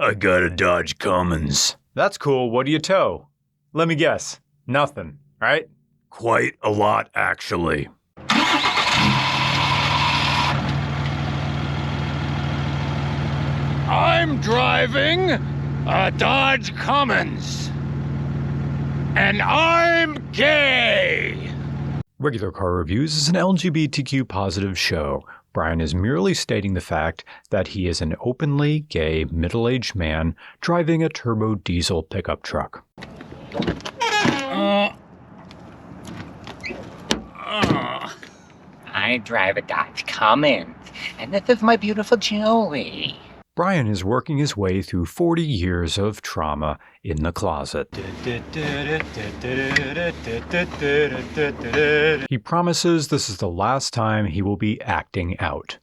I got a Dodge Cummins. That's cool. What do you tow? Let me guess. Nothing, right? Quite a lot, actually. I'm driving a Dodge Cummins. And I'm gay! Regular Car Reviews is an LGBTQ positive show. Brian is merely stating the fact that he is an openly gay, middle-aged man driving a turbo diesel pickup truck. I drive a Dodge Cummins, and this is my beautiful Joey. Brian is working his way through 40 years of trauma in the closet. He promises this is the last time he will be acting out.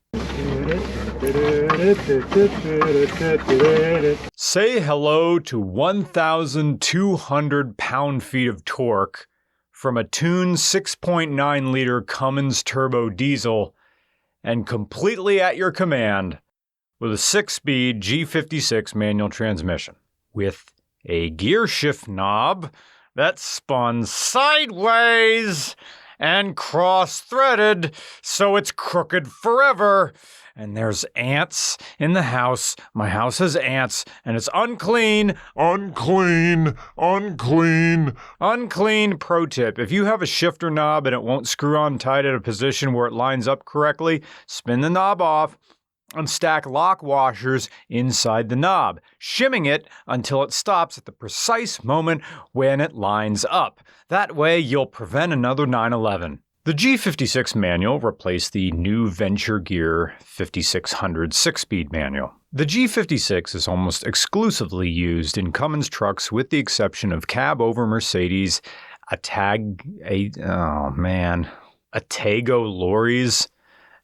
Say hello to 1,200 pound-feet of torque from a tuned 6.9-liter Cummins turbo diesel and completely at your command with a 6-speed G56 manual transmission with a gear shift knob that spun sideways and cross-threaded so it's crooked forever. And there's ants in the house. My house has ants, and it's unclean. Unclean. Pro tip, if you have a shifter knob and it won't screw on tight at a position where it lines up correctly, spin the knob off and stack lock washers inside the knob, shimming it until it stops at the precise moment when it lines up. That way, you'll prevent another 9/11. The G56 manual replaced the new Venture Gear 5600 6-speed manual. The G56 is almost exclusively used in Cummins trucks with the exception of cab-over Mercedes, Atago lorries,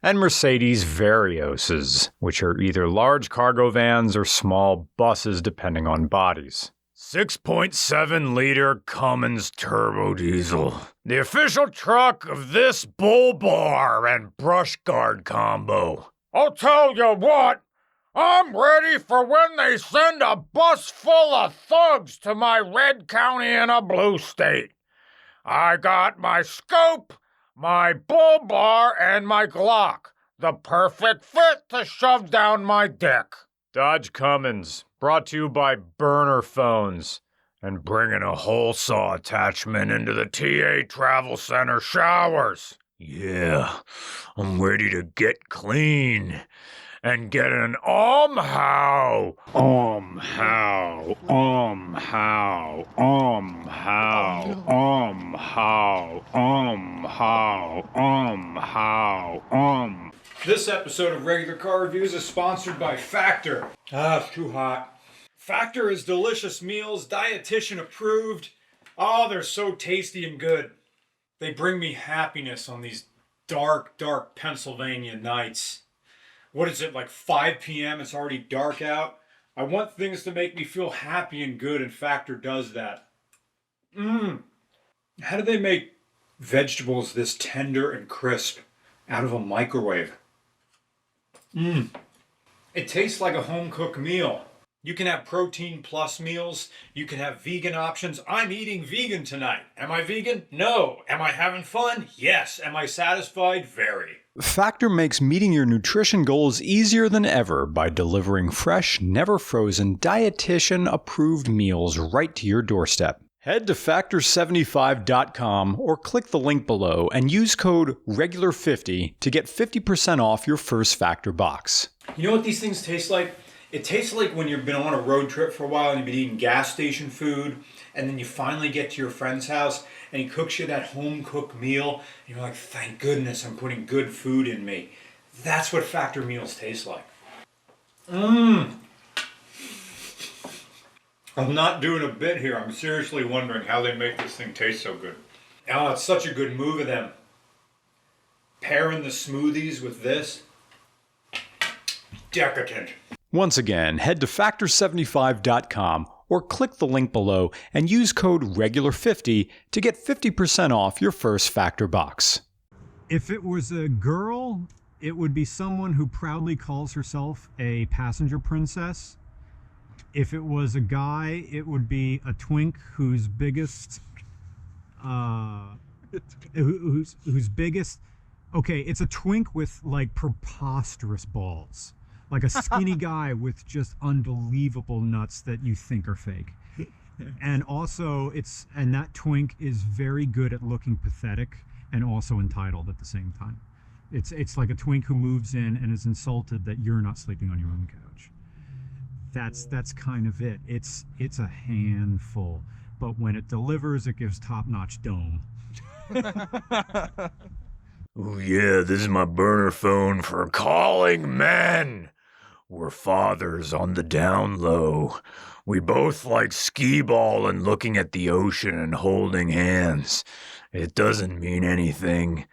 and Mercedes Varioses, which are either large cargo vans or small buses depending on bodies. 6.7-liter Cummins turbo diesel. The official truck of this bull bar and brush guard combo. I'll tell you what, I'm ready for when they send a bus full of thugs to my red county in a blue state. I got my scope, my bull bar, and my Glock. The perfect fit to shove down my dick. Dodge Cummins, brought to you by Burner Phones. And bringing a hole saw attachment into the TA Travel Center showers. Yeah, I'm ready to get clean and get an how. This episode of Regular Car Reviews is sponsored by Factor. It's too hot. Factor is delicious meals, dietitian approved. Oh, they're so tasty and good. They bring me happiness on these dark Pennsylvania nights. What is it, like 5 p.m.? It's already dark out. I want things to make me feel happy and good, and Factor does that. How do they make vegetables this tender and crisp out of a microwave? It tastes like a home-cooked meal. You can have protein plus meals. You can have vegan options. I'm eating vegan tonight. Am I vegan? No. Am I having fun? Yes. Am I satisfied? Very. Factor makes meeting your nutrition goals easier than ever by delivering fresh, never frozen, dietitian-approved meals right to your doorstep. Head to Factor75.com or click the link below and use code REGULAR50 to get 50% off your first Factor box. You know what these things taste like? It tastes like when you've been on a road trip for a while and you've been eating gas station food, and then you finally get to your friend's house and he cooks you that home-cooked meal, and you're like, thank goodness I'm putting good food in me. That's what Factor meals taste like. I'm not doing a bit here. I'm seriously wondering how they make this thing taste so good. Oh, it's such a good move of them. Pairing the smoothies with this. Decadent. Once again, head to Factor75.com or click the link below and use code REGULAR50 to get 50% off your first Factor box. If it was a girl, it would be someone who proudly calls herself a passenger princess. If it was a guy, it would be a twink whose biggest, whose biggest. Okay, it's a twink with like preposterous balls, like a skinny guy with just unbelievable nuts that you think are fake. And also, that twink is very good at looking pathetic and also entitled at the same time. It's like a twink who moves in and is insulted that you're not sleeping on your own couch. That's kind of it. It's a handful, but when it delivers, it gives top-notch dome. Oh yeah, this is my burner phone for calling men. We're fathers on the down low. We both like skee-ball and looking at the ocean and holding hands. It doesn't mean anything.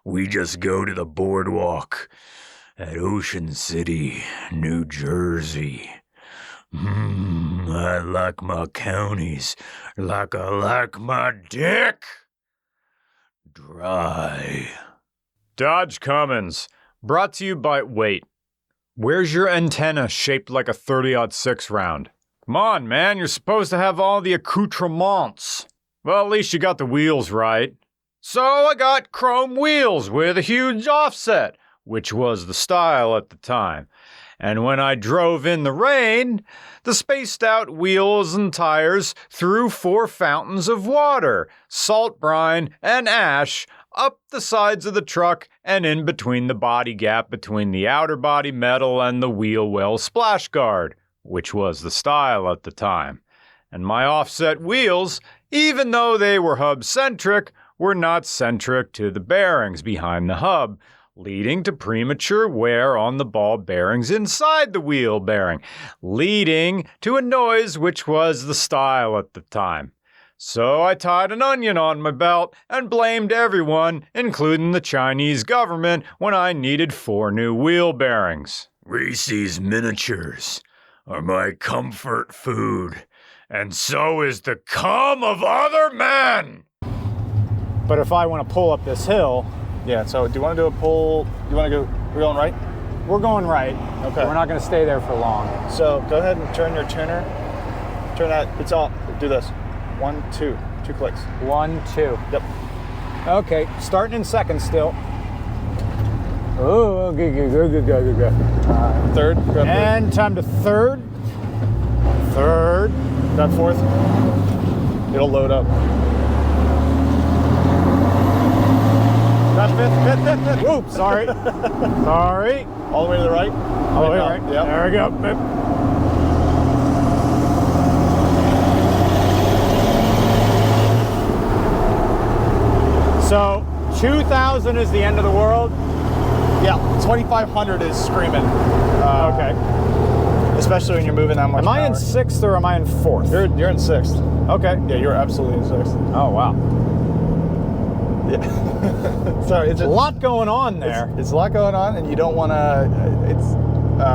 We just go to the boardwalk at Ocean City, New Jersey. I like my counties like I like my dick. Dry. Dodge Cummins, brought to you by... Wait, where's your antenna shaped like a 30-06 round? Come on, man, you're supposed to have all the accoutrements. Well, at least you got the wheels right. So I got chrome wheels with a huge offset, which was the style at the time. And when I drove in the rain, the spaced-out wheels and tires threw 4 fountains of water, salt brine, and ash up the sides of the truck and in between the body gap between the outer body metal and the wheel well splash guard, which was the style at the time. And my offset wheels, even though they were hub-centric, were not centric to the bearings behind the hub, leading to premature wear on the ball bearings inside the wheel bearing, leading to a noise which was the style at the time. So I tied an onion on my belt and blamed everyone, including the Chinese government, when I needed 4 new wheel bearings. Reese's miniatures are my comfort food, and so is the cum of other men. But if I want to pull up this hill... Yeah, so do you want to do a pull? You want to go, we're going right? We're going right. Okay. We're not going to stay there for long. So go ahead and turn your tuner. Turn that, it's all, do this. 1, 2, 2 clicks. 1, 2. Yep. Okay, starting in second still. Oh, go. Third. Grab And time to third. Third. Grab fourth. It'll load up. Grab fifth. Oops, sorry. Sorry. All the way to the right. All the way right. Yep. There we go. So, 2,000 is the end of the world? Yeah, 2,500 is screaming. Okay. Especially when you're moving that much Am I in power. 6th or am I in 4th? You're in 6th. Okay. Yeah, you're absolutely in 6th. Oh, wow. Yeah. Sorry, it's A lot going on there. It's a lot going on, and you don't want to.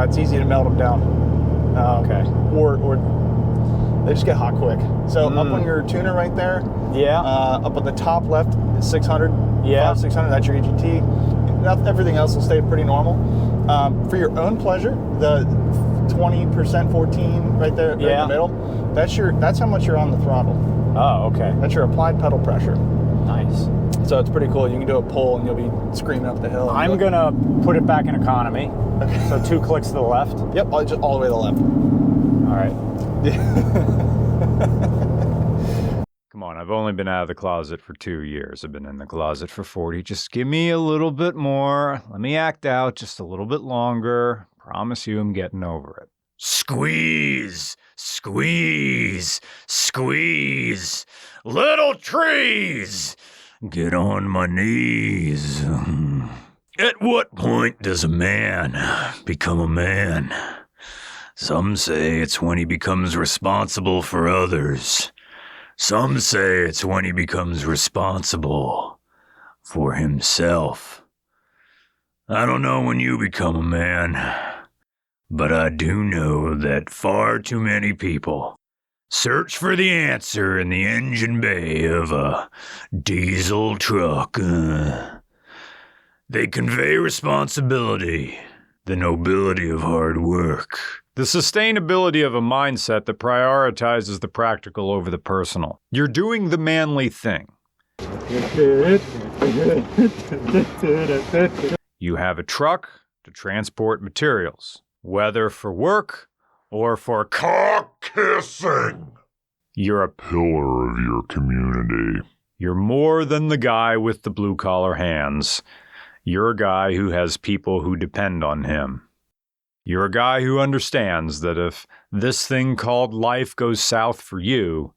It's easy to melt them down. Okay. Or they just get hot quick. So up on your tuner right there. Yeah. Up on the top left is 600. Yeah. 600. That's your EGT. Everything else will stay pretty normal. For your own pleasure, the 20%, 14 right there, right in the middle. That's how much you're on the throttle. Oh, okay. That's your applied pedal pressure. Nice. So it's pretty cool. You can do a pull and you'll be screaming up the hill. I'm going to put it back in economy. Okay. So 2 clicks to the left. Yep, just all the way to the left. All right. Come on, I've only been out of the closet for 2 years. I've been in the closet for 40. Just give me a little bit more. Let me act out just a little bit longer. Promise you I'm getting over it. Squeeze, squeeze, squeeze. Little trees, get on my knees. At what point does a man become a man? Some say it's when he becomes responsible for others. Some say it's when he becomes responsible for himself. I don't know when you become a man, but I do know that far too many people search for the answer in the engine bay of a diesel truck. They convey responsibility, the nobility of hard work, The sustainability of a mindset that prioritizes the practical over the personal. You're doing the manly thing. You have a truck to transport materials, whether for work or for Cock kissing. You're a Pillar of your community. You're more than the guy with the blue-collar hands. You're a guy who has people who depend on him. You're a guy who understands that if this thing called life goes south for you,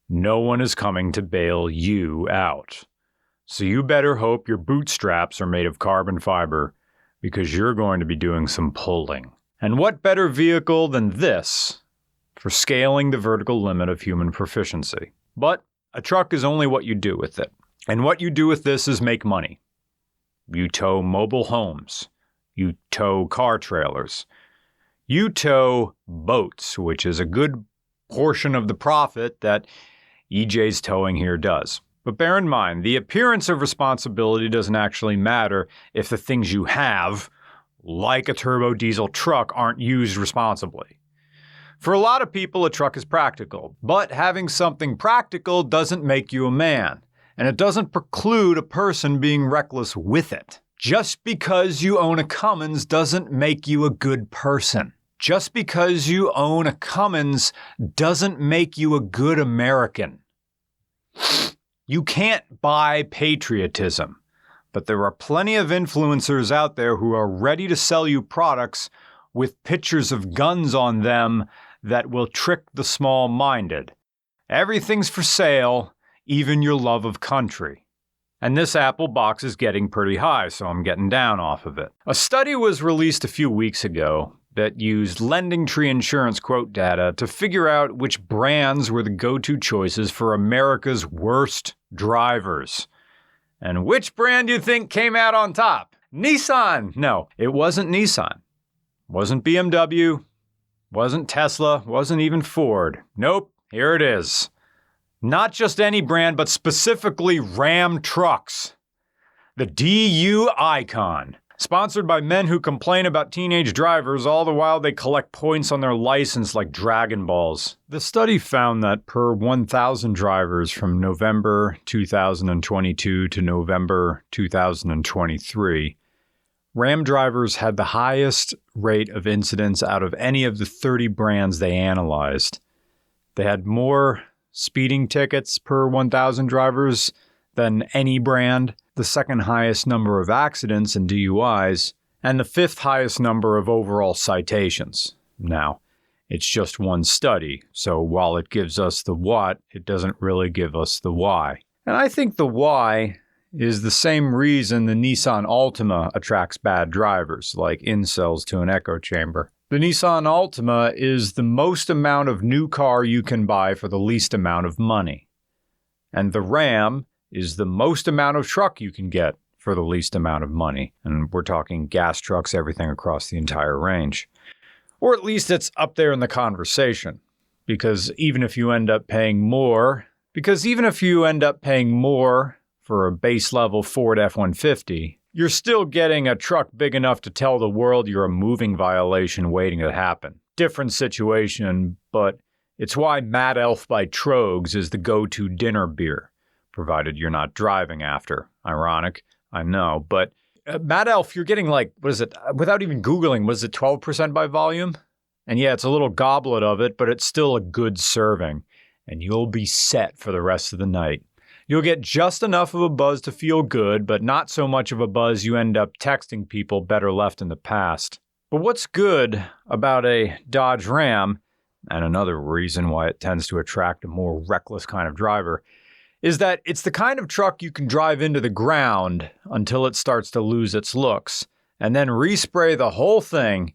no one is coming to bail you out. So you better hope your bootstraps are made of carbon fiber, because you're going to be doing some pulling. And what better vehicle than this for scaling the vertical limit of human proficiency? But a truck is only what you do with it. And what you do with this is make money. You tow mobile homes. You tow car trailers. You tow boats, which is a good portion of the profit that EJ's towing here does. But bear in mind, the appearance of responsibility doesn't actually matter if the things you have, like a turbo diesel truck, aren't used responsibly. For a lot of people, a truck is practical, but having something practical doesn't make you a man, and it doesn't preclude a person being reckless with it. Just because you own a Cummins doesn't make you a good person. Just because you own a Cummins doesn't make you a good American. You can't buy patriotism, but there are plenty of influencers out there who are ready to sell you products with pictures of guns on them that will trick the small-minded. Everything's for sale, even your love of country. And this Apple box is getting pretty high, so I'm getting down off of it. A study was released a few weeks ago that used Lending Tree insurance quote data to figure out which brands were the go-to choices for America's worst drivers. And which brand do you think came out on top? Nissan! No, it wasn't Nissan. Wasn't BMW. Wasn't Tesla. Wasn't even Ford. Nope, here it is. Not just any brand, but specifically Ram trucks. The DU Icon. Sponsored by men who complain about teenage drivers, all the while they collect points on their license like Dragon Balls. The study found that per 1,000 drivers from November 2022 to November 2023, Ram drivers had the highest rate of incidents out of any of the 30 brands they analyzed. They had more speeding tickets per 1,000 drivers than any brand, the second highest number of accidents and DUIs, and the fifth highest number of overall citations. Now, it's just one study, so while it gives us the what, it doesn't really give us the why. And I think the why is the same reason the Nissan Altima attracts bad drivers, like incels to an echo chamber. The Nissan Altima is the most amount of new car you can buy for the least amount of money. And the Ram is the most amount of truck you can get for the least amount of money. And we're talking gas trucks, everything across the entire range. Or at least it's up there in the conversation. Because even if you end up paying more for a base level Ford F-150, you're still getting a truck big enough to tell the world you're a moving violation waiting to happen. Different situation, but it's why Mad Elf by Trogs is the go-to dinner beer, provided you're not driving after. Ironic, I know, but Mad Elf, you're getting like, what is it, without even Googling, was it 12% by volume? And yeah, it's a little goblet of it, but it's still a good serving, and you'll be set for the rest of the night. You'll get just enough of a buzz to feel good, but not so much of a buzz you end up texting people better left in the past. But what's good about a Dodge Ram, and another reason why it tends to attract a more reckless kind of driver, is that it's the kind of truck you can drive into the ground until it starts to lose its looks, and then respray the whole thing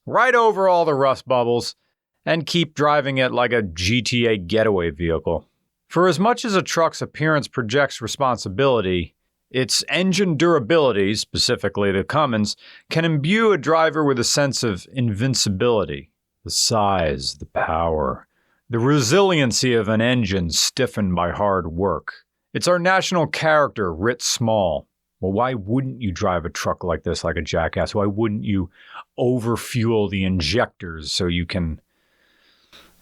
right over all the rust bubbles and keep driving it like a GTA getaway vehicle. For as much as a truck's appearance projects responsibility, its engine durability, specifically the Cummins, can imbue a driver with a sense of invincibility. The size, the power, the resiliency of an engine stiffened by hard work. It's our national character writ small. Well, why wouldn't you drive a truck like this like a jackass? Why wouldn't you overfuel the injectors so you can...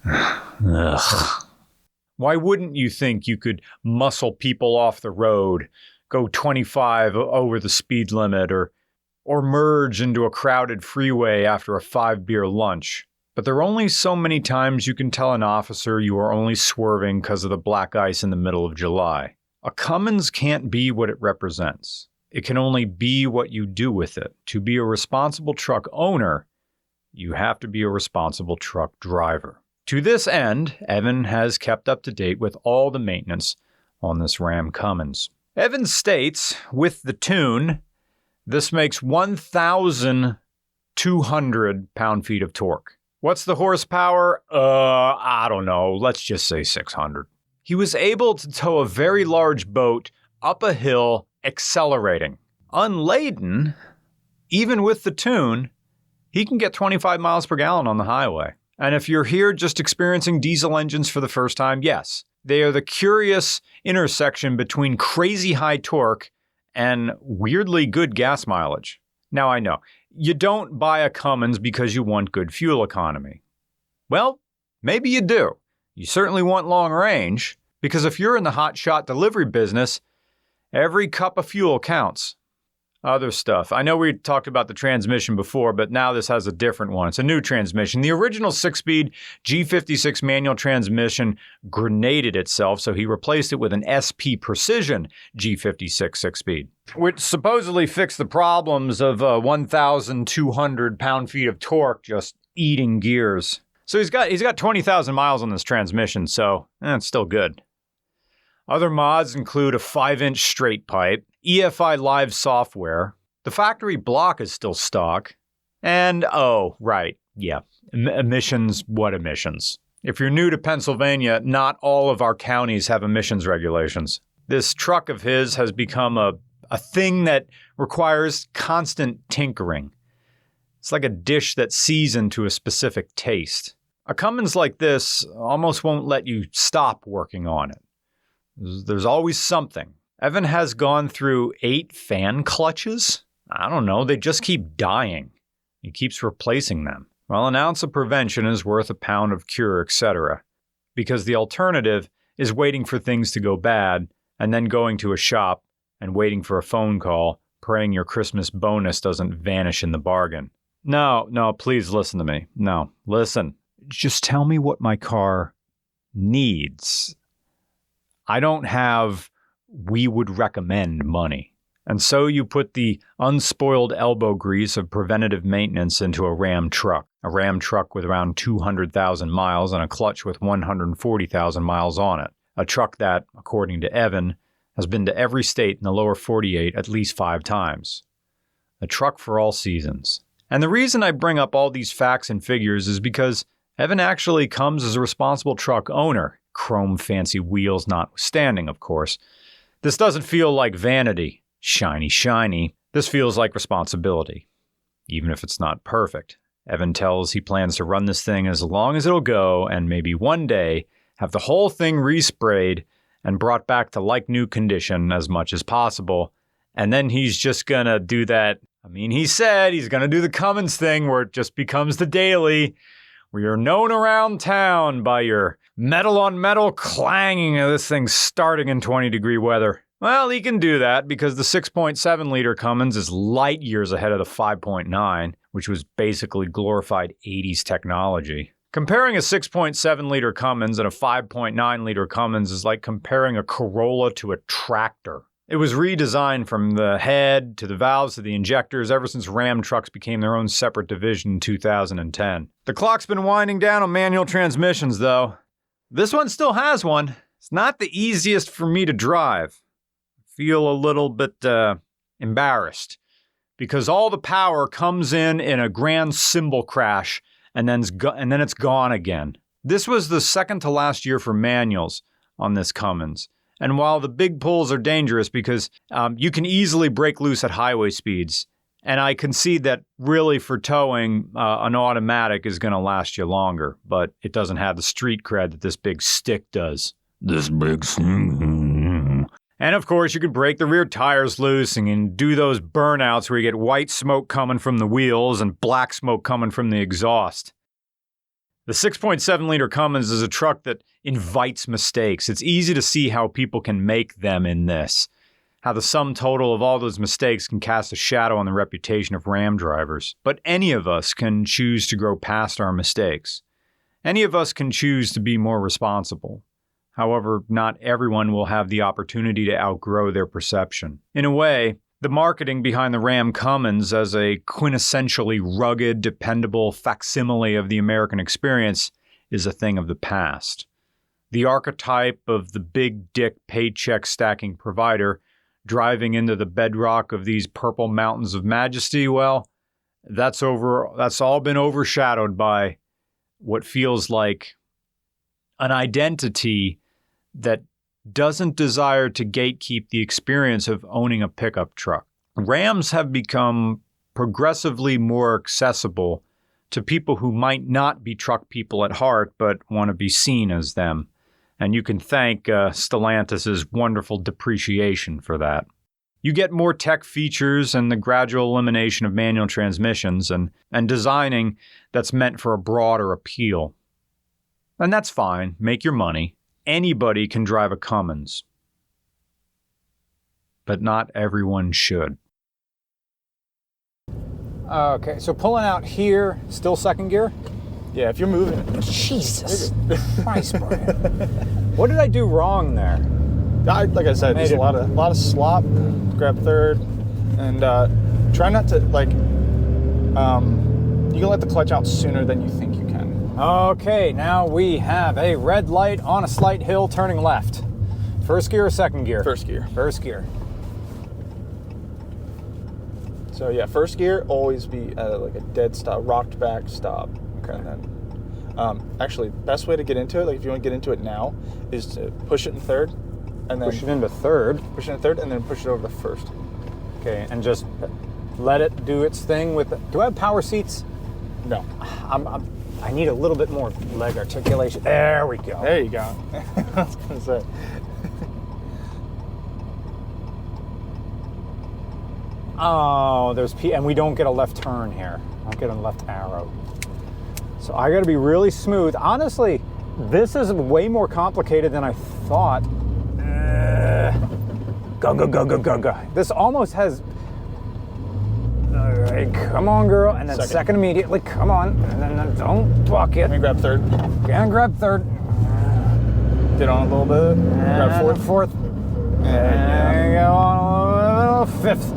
Ugh. Why wouldn't you think you could muscle people off the road, go 25 over the speed limit, or merge into a crowded freeway after a 5-beer lunch? But there are only so many times you can tell an officer you are only swerving because of the black ice in the middle of July. A Cummins can't be what it represents. It can only be what you do with it. To be a responsible truck owner, you have to be a responsible truck driver. To this end, Evan has kept up to date with all the maintenance on this Ram Cummins. Evan states, with the tune, this makes 1,200 pound-feet of torque. What's the horsepower? I don't know. Let's just say 600. He was able to tow a very large boat up a hill, accelerating. Unladen, even with the tune, he can get 25 miles per gallon on the highway. And if you're here just experiencing diesel engines for the first time, yes, they are the curious intersection between crazy high torque and weirdly good gas mileage. Now I know, you don't buy a Cummins because you want good fuel economy. Well, maybe you do. You certainly want long range, because if you're in the hotshot delivery business, every cup of fuel counts. Other stuff. I know we talked about the transmission before, but now this has a different one. It's a new transmission. The original 6-speed G56 manual transmission grenaded itself, so he replaced it with an SP Precision G56 6-speed, which supposedly fixed the problems of 1,200 pound-feet of torque just eating gears. So he's got 20,000 miles on this transmission, so it's still good. Other mods include a 5-inch straight pipe, EFI Live software, the factory block is still stock, and emissions, what emissions? If you're new to Pennsylvania, not all of our counties have emissions regulations. This truck of his has become a thing that requires constant tinkering. It's like a dish that's seasoned to a specific taste. A Cummins like this almost won't let you stop working on it. There's always something. Evan has gone through 8 fan clutches. I don't know, they just keep dying. He keeps replacing them. Well, an ounce of prevention is worth a pound of cure, etc. Because the alternative is waiting for things to go bad and then going to a shop and waiting for a phone call, praying your Christmas bonus doesn't vanish in the bargain. No, please listen to me. No, listen. Just tell me what my car needs. I don't have we would recommend money. And so you put the unspoiled elbow grease of preventative maintenance into a Ram truck with around 200,000 miles and a clutch with 140,000 miles on it. A truck that, according to Evan, has been to every state in the lower 48 at least 5 times. A truck for all seasons. And the reason I bring up all these facts and figures is because Evan actually comes as a responsible truck owner, chrome fancy wheels notwithstanding, of course. This doesn't feel like vanity, shiny. This feels like responsibility, even if it's not perfect. Evan tells he plans to run this thing as long as it'll go and maybe one day have the whole thing resprayed and brought back to like new condition as much as possible. And then he's just gonna do that. He said he's gonna do the Cummins thing where it just becomes the daily, where you're known around town by your metal on metal clanging of this thing starting in 20-degree weather. Well, he can do that because the 6.7-liter Cummins is light years ahead of the 5.9, which was basically glorified 80s technology. Comparing a 6.7-liter Cummins and a 5.9-liter Cummins is like comparing a Corolla to a tractor. It was redesigned from the head to the valves to the injectors ever since Ram trucks became their own separate division in 2010. The clock's been winding down on manual transmissions, though. This one still has one. It's not the easiest for me to drive. I feel a little bit embarrassed because all the power comes in a grand cymbal crash and then it's gone again. This was the second to last year for manuals on this Cummins. And while the big pulls are dangerous because you can easily break loose at highway speeds, and I concede that really for towing, an automatic is going to last you longer, but it doesn't have the street cred that this big stick does. This big stick. And of course, you could break the rear tires loose and do those burnouts where you get white smoke coming from the wheels and black smoke coming from the exhaust. The 6.7-liter Cummins is a truck that invites mistakes. It's easy to see how people can make them in this, how the sum total of all those mistakes can cast a shadow on the reputation of Ram drivers. But any of us can choose to grow past our mistakes. Any of us can choose to be more responsible. However, not everyone will have the opportunity to outgrow their perception. In a way, the marketing behind the Ram Cummins as a quintessentially rugged, dependable facsimile of the American experience is a thing of the past. The archetype of the big dick paycheck stacking provider driving into the bedrock of these purple mountains of majesty, well, that's all been overshadowed by what feels like an identity that doesn't desire to gatekeep the experience of owning a pickup truck. Rams have become progressively more accessible to people who might not be truck people at heart but want to be seen as them. And you can thank Stellantis' wonderful depreciation for that. You get more tech features and the gradual elimination of manual transmissions and designing that's meant for a broader appeal. And that's fine. Make your money. Anybody can drive a Cummins. But not everyone should. Okay, so pulling out here, still second gear? Yeah, if you're moving. Jesus Christ, Brian. What did I do wrong there? Like I said, just a lot of slop. Grab third, and try not to you can let the clutch out sooner than you think you can. Okay, now we have a red light on a slight hill turning left. First gear or second gear? First gear. First gear. So yeah, first gear, always be like a dead stop, rocked back stop. Okay. And then, actually, best way to get into it, like if you want to get into it now, is to push it in third, and then push it into third. Push it in third, and then push it over to first. Okay, and just let it do its thing with. Do I have power seats? No. I need a little bit more leg articulation. There we go. There you go. I was gonna say. Oh, and we don't get a left turn here. I don't get a left arrow. So I got to be really smooth. Honestly, this is way more complicated than I thought. Go. This almost has. All right, come on, girl. And then second immediately. Come on. And then don't buck it. Let me grab third. Can grab third. Get on a little bit. Grab fourth. And go on a little fifth.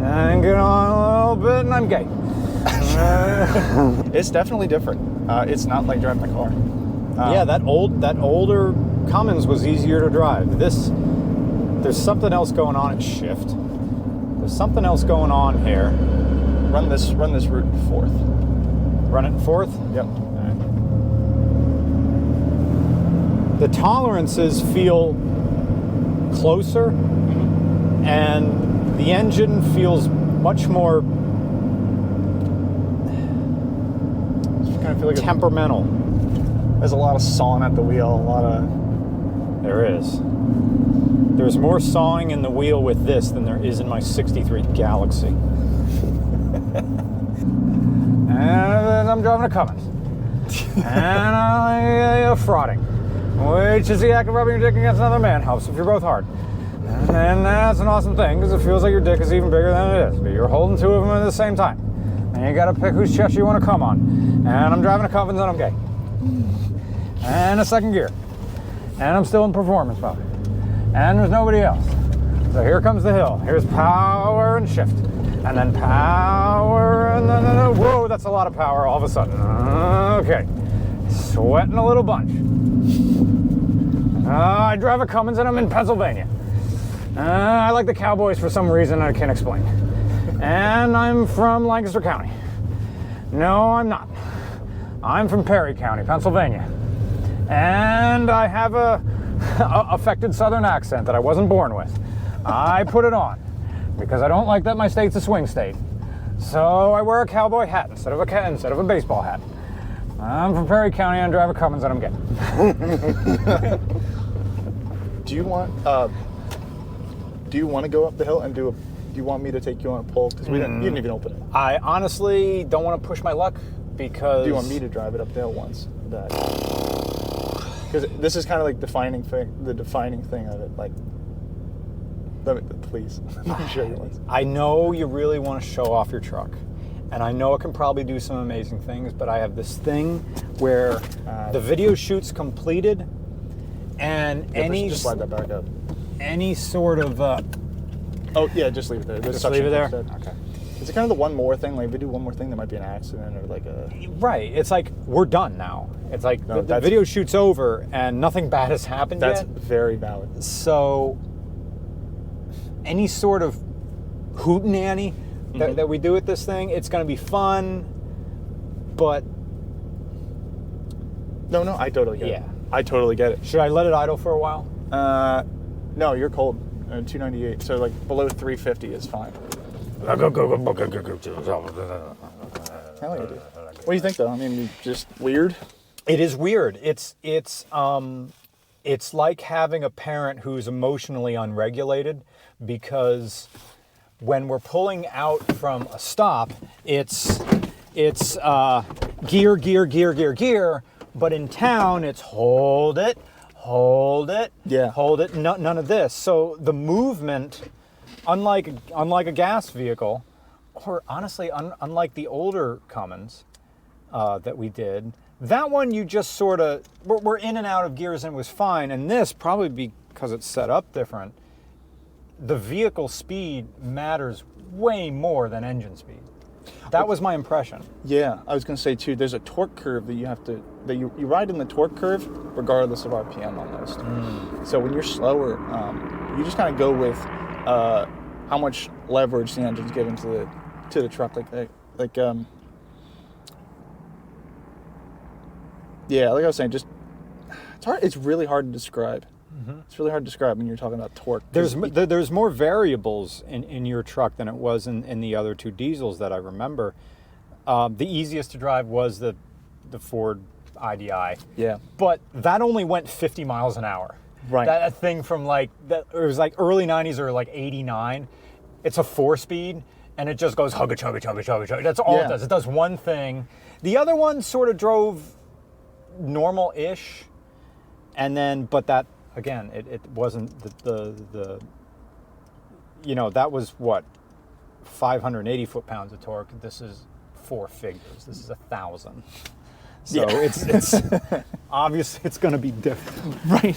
And get on a little bit, and I'm gay. It's definitely different. It's not like driving a car. Yeah, that older Cummins was easier to drive. There's something else going on at shift. There's something else going on here. Run this route in fourth. Run it in fourth? Yep. All right. The tolerances feel closer, and the engine feels much more kind of feel like temperamental. There's a lot of sawing at the wheel, There is. There's more sawing in the wheel with this than there is in my 63 Galaxy. And I'm driving a Cummins. And I'm frauding, which is the act of rubbing your dick against another man helps if you're both hard. And that's an awesome thing, because it feels like your dick is even bigger than it is. But you're holding two of them at the same time. And you gotta pick whose chest you want to come on. And I'm driving a Cummins and I'm gay. And a second gear. And I'm still in performance mode. And there's nobody else. So here comes the hill. Here's power and shift. And then power and then, whoa, that's a lot of power all of a sudden. Okay. Sweating a little bunch. I drive a Cummins and I'm in Pennsylvania. I like the Cowboys for some reason I can't explain. And I'm from Lancaster County. No, I'm not. I'm from Perry County, Pennsylvania. And I have a affected Southern accent that I wasn't born with. I put it on because I don't like that my state's a swing state. So I wear a cowboy hat instead of a baseball hat. I'm from Perry County and I drive a Cummins and I'm gay. Do you want Do you want to go up the hill and do you want me to take you on a pull? Because you didn't even open it. I honestly don't want to push my luck because... Do you want me to drive it up the hill once? Because this is kind of like the defining thing of it. Like, please, let me show you once. I know you really want to show off your truck. And I know it can probably do some amazing things, but I have this thing where the video shoot's completed and Just slide that back up. any sort of... Oh, yeah, just leave it there. just leave it there? Okay. Is it kind of the one more thing? Like, if we do one more thing, there might be an accident or like a... Right. It's like, we're done now. It's like, No, the video shoot's over and nothing bad has happened That's yet. very valid. So, any sort of hootenanny that we do with this thing, it's going to be fun, but... No, I totally get it. Yeah. I totally get it. Should I let it idle for a while? No, you're cold. 298, so like below 350 is fine. Hell yeah, dude. What do you think, though? I mean, just weird? It is weird. It's like having a parent who's emotionally unregulated, because when we're pulling out from a stop, it's gear, but in town it's hold it, Yeah. hold it, none of this. So the movement, unlike a gas vehicle, or honestly, unlike the older Cummins that we did, that one you just sort of, we're in and out of gears and it was fine. And this, probably because it's set up different, the vehicle speed matters way more than engine speed. That was my impression. Yeah, I was going to say, too, there's a torque curve that you have to, that you ride in the torque curve regardless of RPM almost. So when you're slower, you just kind of go with how much leverage the engine's giving to the truck. Yeah, like I was saying, just it's hard. It's really hard to describe. It's really hard to describe when you're talking about torque. There's more variables in your truck than it was in the other two diesels that I remember. The easiest to drive was the Ford IDI. Yeah. But that only went 50 miles an hour. Right. That thing from it was like early 90s or like 89. It's a 4-speed and it just goes hugga chugga chugga chugga chugga. That's all it does. It does one thing. The other one sort of drove normal-ish, and then but that again it wasn't the that was what 580 foot-pounds of torque. This is 4 figures. This is 1,000. So it's obviously it's going to be different. Right.